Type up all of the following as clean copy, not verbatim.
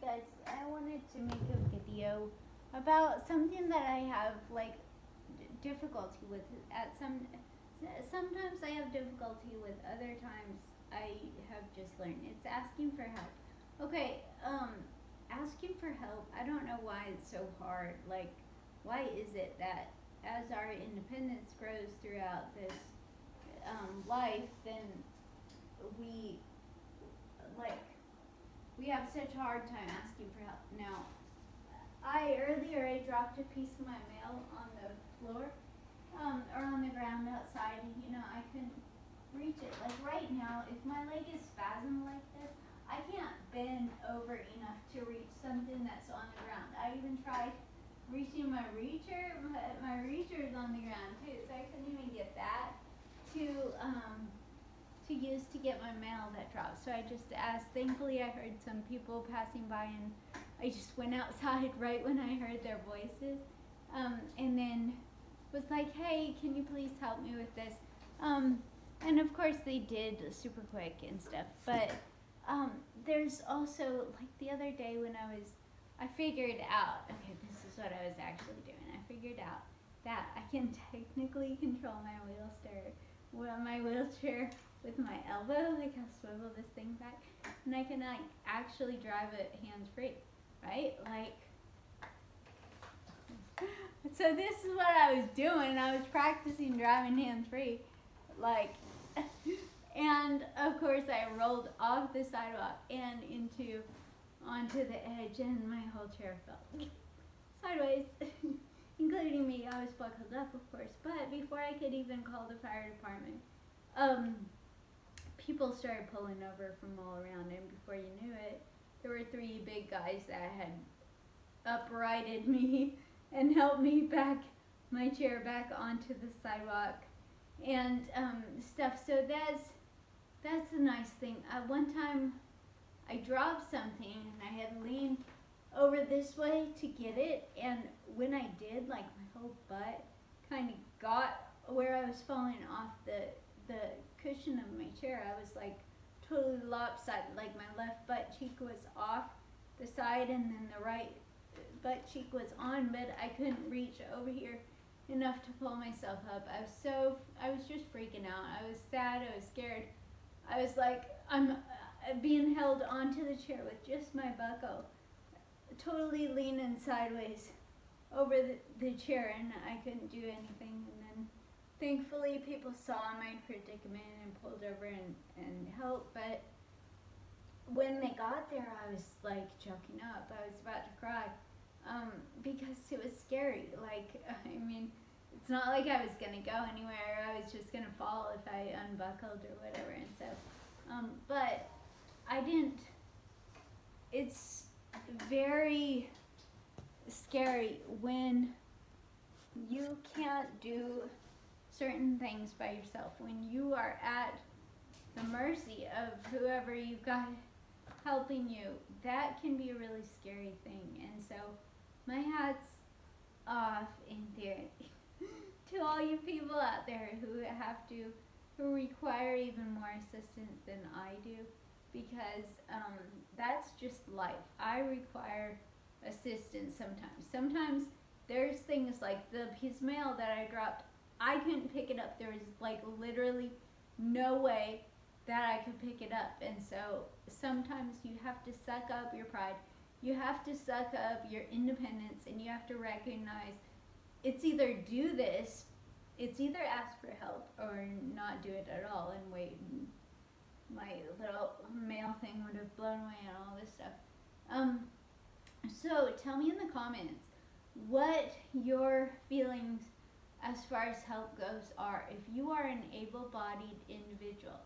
guys, I wanted to make a video about something that I have like difficulty with. Sometimes I have difficulty with, other times I have just learned. It's asking for help. Okay, asking for help. I don't know why it's so hard. Like, why is it that as our independence grows throughout this life, then we like we have such a hard time asking for help. Now, I dropped a piece of my mail on the floor, or on the ground outside, and I couldn't reach it. Like right now, if my leg is spasmed like this, I can't bend over enough to reach something that's on the ground. I even tried reaching my reacher, but my reacher is on the ground too, so I couldn't even get that to use to get my mail that dropped. So I just asked. Thankfully, I heard some people passing by, and I just went outside right when I heard their voices, and then was like, "Hey, can you please help me with this?" And of course, they did super quick and stuff. But there's also, like, the other day when I figured out. Okay, this is what I was actually doing. I figured out that I can technically control my wheelchair with my elbow. Like, I'll swivel this thing back, and I can like actually drive it hands free, right? Like, so this is what I was doing. I was practicing driving hands free, like, and of course I rolled off the sidewalk and onto the edge, and my whole chair fell sideways. Including me. I was buckled up, of course. But before I could even call the fire department, people started pulling over from all around, and before you knew it, there were 3 big guys that had uprighted me and helped me back my chair back onto the sidewalk and stuff. So that's a nice thing. One time I dropped something and I had leaned over this way to get it, and when I did, like, my whole butt kind of got where I was falling off the cushion of my chair. I was like totally lopsided. Like, my left butt cheek was off the side, and then the right butt cheek was on, but I couldn't reach over here enough to pull myself up. I was just freaking out. I was sad. I was scared. I was like, I'm being held onto the chair with just my buckle, totally leaning sideways over the chair, and I couldn't do anything. And then thankfully people saw my predicament and pulled over and helped. But when they got there, I was like choking up. I was about to cry, because it was scary. Like, I mean, it's not like I was gonna go anywhere. I was just gonna fall if I unbuckled or whatever. And so but I didn't. It's very scary when you can't do certain things by yourself, when you are at the mercy of whoever you've got helping you. That can be a really scary thing. And so my hat's off, in theory, to all you people out there who require even more assistance than I do, because that's just life. I require assistance sometimes. Sometimes there's things like the piece of mail that I dropped. I couldn't pick it up. There was like literally no way that I could pick it up. And so sometimes you have to suck up your pride. You have to suck up your independence, and you have to recognize it's either do this, it's either ask for help or not do it at all and wait. And my little mail thing would have blown away and all this stuff. So tell me in the comments what your feelings as far as help goes are. If you are an able-bodied individual,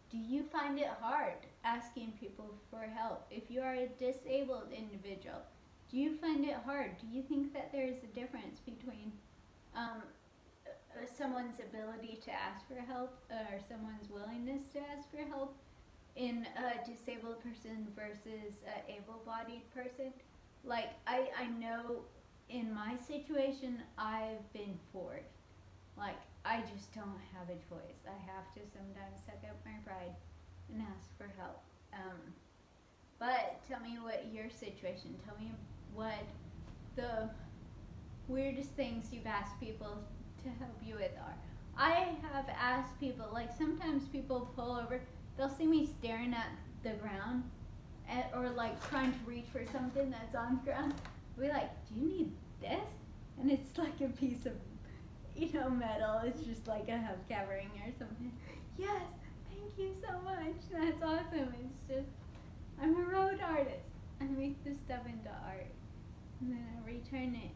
do you find it hard asking people for help? If you are a disabled individual, do you find it hard? Do you think that there is a difference between someone's ability to ask for help, or someone's willingness to ask for help in a disabled person versus an able-bodied person? Like, I know in my situation, I've been forced. Like, I just don't have a choice. I have to sometimes suck up my pride and ask for help. But tell me what your situation, tell me what the weirdest things you've asked people to help you with are. I have asked people, like sometimes people pull over, they'll see me staring at the ground or like trying to reach for something that's on the ground. I'll be like, do you need this? And it's like a piece of, metal. It's just like a hubcap ring or something. Yes, thank you so much. That's awesome. It's just, I'm a road artist. I make this stuff into art. And then I return it,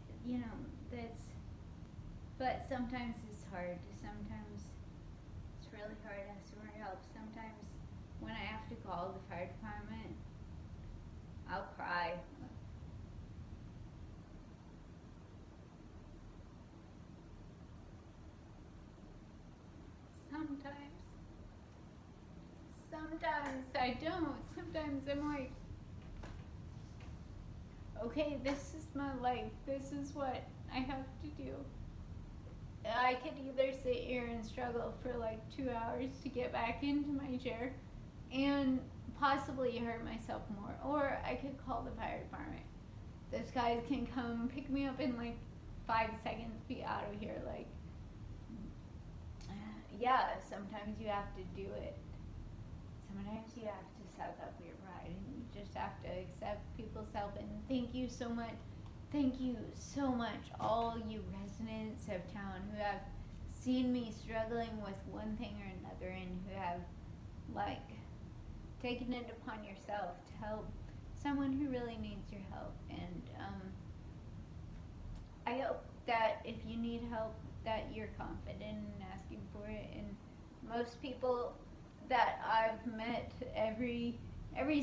but sometimes it's hard. Sometimes it's really hard asking for help. Sometimes when I have to call the fire department, I'll cry. Sometimes I don't. Sometimes I'm like, okay, this is my life. This is what I have to do. I could either sit here and struggle for like 2 hours to get back into my chair and possibly hurt myself more, or I could call the fire department. Those guys can come pick me up in like 5 seconds, be out of here. Like, yeah, sometimes you have to do it. Sometimes you have to suck up your pride and you just have to accept people's help. And thank you so much, all you residents of town who have seen me struggling with one thing or another and who have like taken it upon yourself to help someone who really needs your help. And I hope that if you need help, that you're confident in asking for it. And most people that I've met, every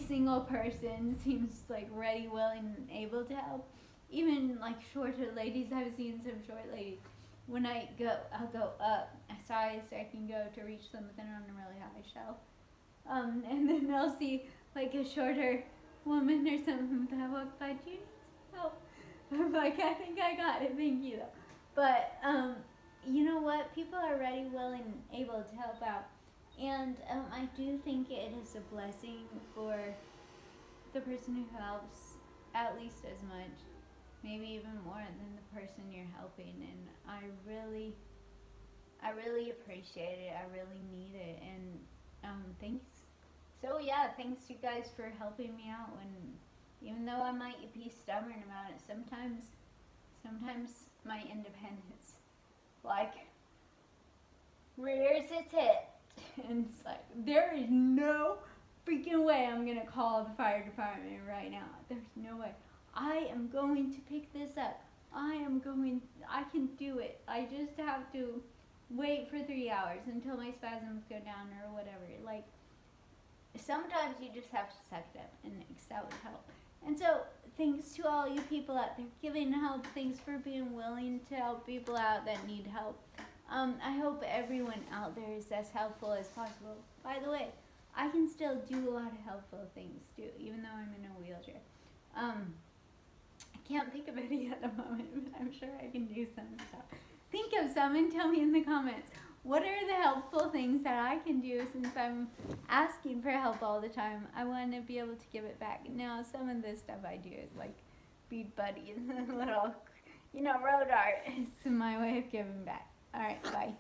single person seems like ready, willing, and able to help. Even like shorter ladies, I've seen some short ladies. When I'll go up as high as I can go to reach them, but then on a really high shelf. And then I'll see like a shorter woman or something that walks by. Do you need some help? I'm like, I think I got it. Thank you. But you know what? People are ready, willing, and able to help out. And I do think it is a blessing for the person who helps at least as much, maybe even more than the person you're helping. And I really appreciate it. I really need it. And thanks. So yeah, thanks you guys for helping me out. And even though I might be stubborn about it, sometimes my independence like rears its head. And it's like, there is no freaking way I'm gonna call the fire department right now. There's no way. I am going to pick this up. I can do it. I just have to wait for 3 hours until my spasms go down or whatever. Like, sometimes you just have to suck it up and accept help. And so, thanks to all you people out there giving help. Thanks for being willing to help people out that need help. I hope everyone out there is as helpful as possible. By the way, I can still do a lot of helpful things too, even though I'm in a wheelchair. I can't think of any at the moment, but I'm sure I can do some stuff. Think of some and tell me in the comments. What are the helpful things that I can do since I'm asking for help all the time? I want to be able to give it back. Now, some of the stuff I do is like bead buddies and little, road art. It's my way of giving back. All right, bye.